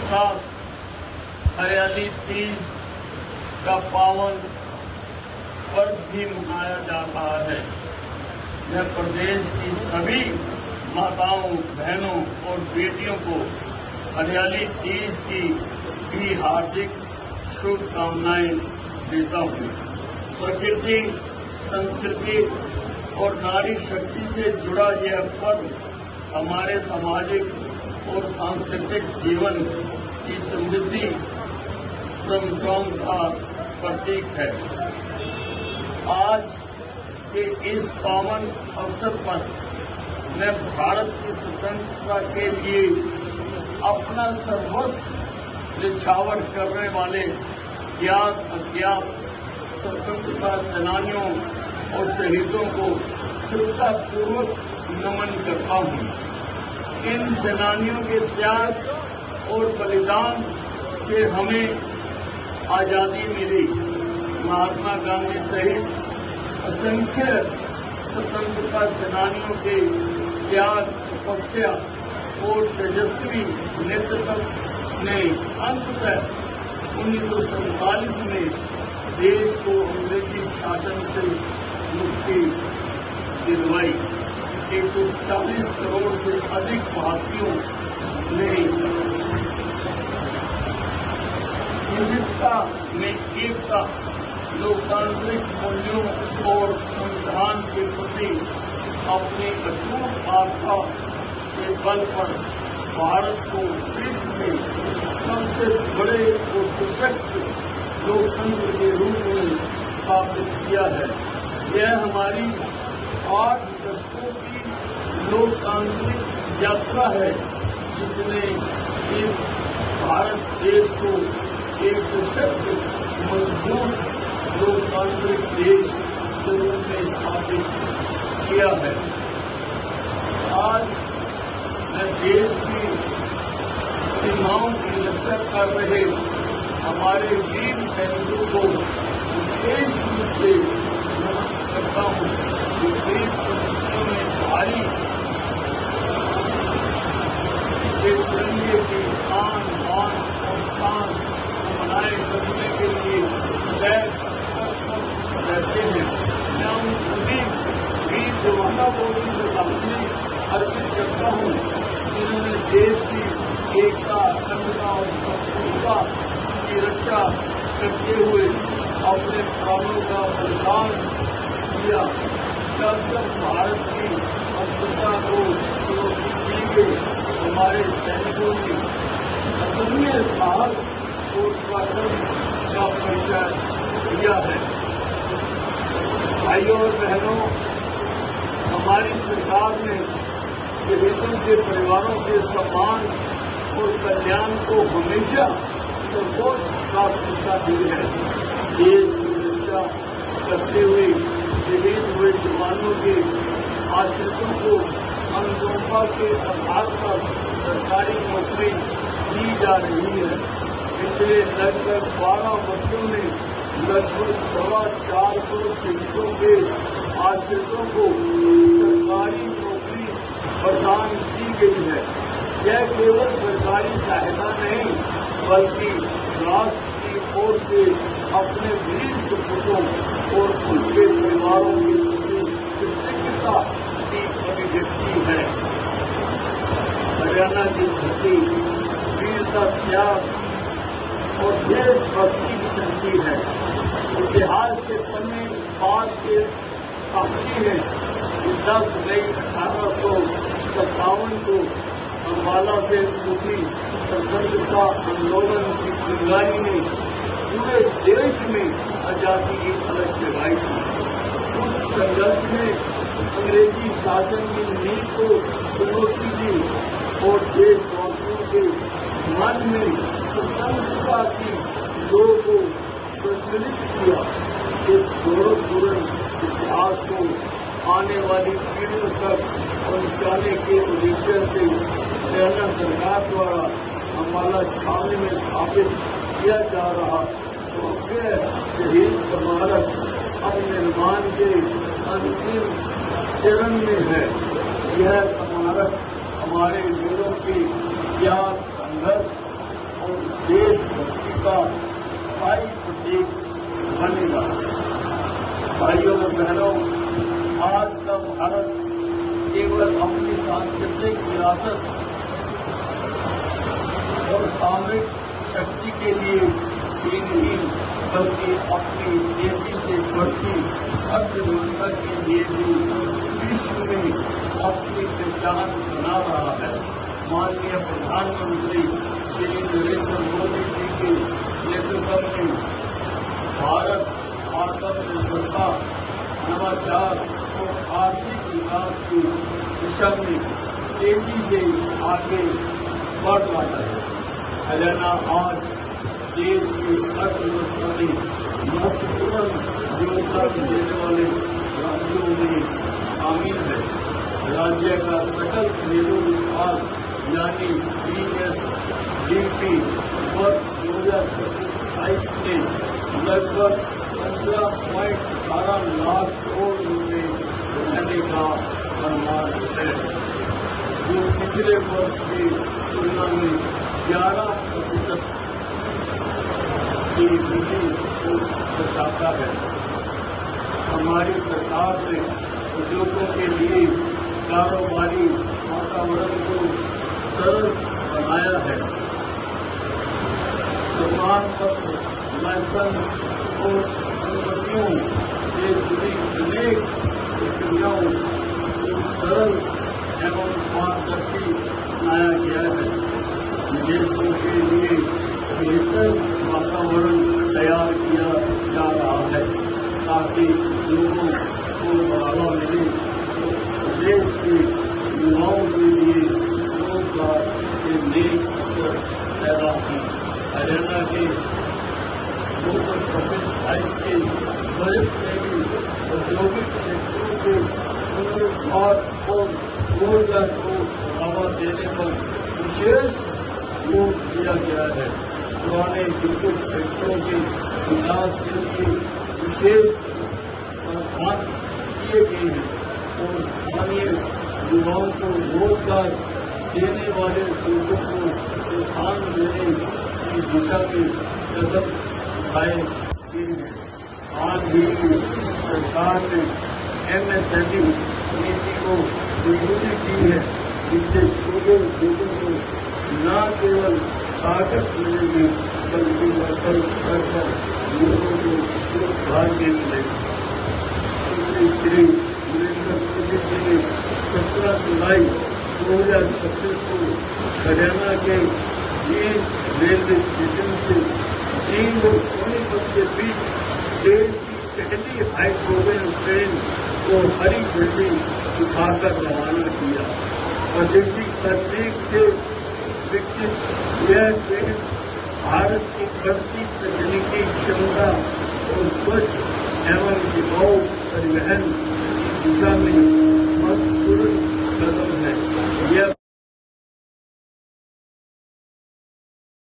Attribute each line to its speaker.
Speaker 1: साथ हरियाली तीज का पावन पर्व भी मनाया जा रहा है। मैं प्रदेश की सभी माताओं, बहनों और बेटियों को हरियाली तीज की भी हार्दिक शुभकामनाएं देता हूँ। प्रकृति, संस्कृति और नारी शक्ति से जुड़ा यह पर्व हमारे सामाजिक और सांस्कृतिक जीवन की समृद्धि परंपराओं का प्रतीक है। आज के इस पावन अवसर पर मैं भारत की स्वतंत्रता के लिए अपना सर्वस्व निछावर करने वाले ज्ञात अज्ञात स्वतंत्रता सेनानियों और शहीदों को श्रद्धापूर्वक नमन करता हूँ। इन सेनानियों के त्याग और बलिदान से हमें आजादी मिली। महात्मा गांधी सहित असंख्य स्वतंत्रता सेनानियों के त्याग, तपस्या और तेजस्वी नेतृत्व ने अंततः 1947 में देश को अंग्रेजी शासन से मुक्ति दिलवाई। 140 करोड़ से अधिक भारतीयों ने विविधता में एकता, लोकतांत्रिक मूल्यों और संविधान के प्रति अपनी अटूट आस्था के बल पर भारत को विश्व में सबसे बड़े और सशक्त लोकतंत्र के रूप में स्थापित किया है। यह हमारी 8 दशकों की लोकतांत्रिक यात्रा है, जिसने इस भारत देश को एक सशक्त, मजबूत लोकतांत्रिक देश के रूप में स्थापित किया है। आज मैं देश की सीमाओं की रक्षा कर रहे हमारे वीर सैनिकों को विशेष रूप से नमन करता हूँ। विपरीत परिस्थितियों में भारी तिरंगे की शान, मान और शान को बनाए रखने के लिए रहते हैं। मैं उन सभी वीर जवानों को भी श्रद्धांजलि अर्पित करता हूँ, जिन्होंने देश की एकता, अखंडता और संप्रभुता की रक्षा करते हुए अपने प्राणों का बलिदान किया। जब तक भारत की अखंडता को चुनौती दी गई, हमारे सैनिकों ने अदम्य साहस और पराक्रम का परिचय दिया है। भाइयों और बहनों, हमारी सरकार ने शहीदों के परिवारों के सम्मान और कल्याण को हमेशा सर्वोच्च प्राथमिकता दी है। देश की रक्षा करते हुए शहीद हुए जवानों के आश्रितों को अनुकंपा के आधार पर सरकारी नौकरी दी जा रही है। पिछले लगभग 12 वर्षों में लगभग 450 शहीदों के आश्रितों को सरकारी नौकरी प्रदान की गई है। यह केवल सरकारी सहायता नहीं, बल्कि राष्ट्र की ओर से अपने वीर सपूतों और उनके परिवारों के प्रति कृतज्ञता की अभिव्यक्ति है। हरियाणा की धरती वीरता, त्याग और देशभक्ति की धरती है। इतिहास के पन्ने बात के साक्षी हैं कि 10 मई 1857 को अम्बाला से उठी स्वतंत्रता आंदोलन की चिंगारी ने पूरे देश में आजादी की अलग जगाई थी। उस संघर्ष में अंग्रेजी शासन की नीति को चुनौती दी और देशवासियों के मन में स्वतंत्रता की लोगों को प्रज्वलित किया। इस गौरवपूर्ण इतिहास को आने वाली पीढ़ियों तक पहुंचाने के उद्देश्य से हरियाणा सरकार द्वारा अम्बाला छावनी में स्थापित किया जा रहा भव्य शहीद स्मारक अब निर्माण के अंतिम चरण में है। यह स्मारक हमारे वीरों की त्याग, संघर्ष और देशभक्ति का स्थायी प्रतीक बनेगा। भाइयों और बहनों, आज का भारत केवल अपनी सांस्कृतिक विरासत और सामरिक शक्ति के लिए ही नहीं, बल्कि अपनी तेजी से बढ़ती अर्थव्यवस्था के लिए भी विश्व में अपनी पहचान बना रहा है। माननीय प्रधानमंत्री श्री नरेंद्र मोदी जी के नेतृत्व में भारत आत्मनिर्भरता, नवाचार और आर्थिक विकास की दिशा में तेजी से आगे बढ़ रहा है। हरियाणा आज देश की अर्थव्यवस्था में महत्वपूर्ण योगदान देने वाले राज्यों में शामिल है। राज्य का सकल घरेलू उत्पाद यानी GSDP वर्ष 2024-25 में लगभग 15.18 लाख करोड़ रुपये रहने का अनुमान है, जो पिछले वर्ष की तुलना में 11% की वृद्धि को दर्शाता है। हमारी सरकार ने उद्योगों के लिए कारोबारी वातावरण को सरल बनाया है। प्रमाण पत्र, लाइसेंस और अनुमतियों से जुड़ी अनेक प्रक्रियाओं को सरल एवं पारदर्शी बनाया गया है। निवेशकों के लिए बेहतर वातावरण तैयार किया जा रहा है ताकि लोगों को बढ़ावा मिले और प्रदेश के युवाओं के लिए रोजगार के नए अवसर पैदा हों। हरियाणा के 2026-28 के बजट में भी औद्योगिक क्षेत्रों के पुनरुद्धार और रोजगार को बढ़ावा देने पर विशेष जोर दिया गया है। पुराने विद्युत क्षेत्रों के विकास के लिए विशेष प्रावधान किए गए हैं और स्थानीय युवाओं को रोजगार देने वाले उद्योगों को प्रोत्साहन देने की दिशा में कदम उठाए गए हैं। आज भी सरकार ने MSME नीति को मंजूरी की है, जिससे छोटे उद्योगों को न केवल ताकत मिलेगी बल्कि वर्तन स्तर पर लोगों को प्रोत्साहन भी मिलेगा। श्री नरेंद्र मोदी जी ने 17 जुलाई 2026 को हरियाणा के रेलवे स्टेशन से चीन और सोनीपत के बीच देश की पहली हाइड्रोजन ट्रेन को हरी झंडी दिखाकर रवाना किया। औद्योगिक तकनीक से विकसित यह ट्रेन भारत की बढ़ती तकनीकी क्षमता और स्वच्छ एवं टिकाऊ परिवहन की दिशा में महत्वपूर्ण कदम है। यह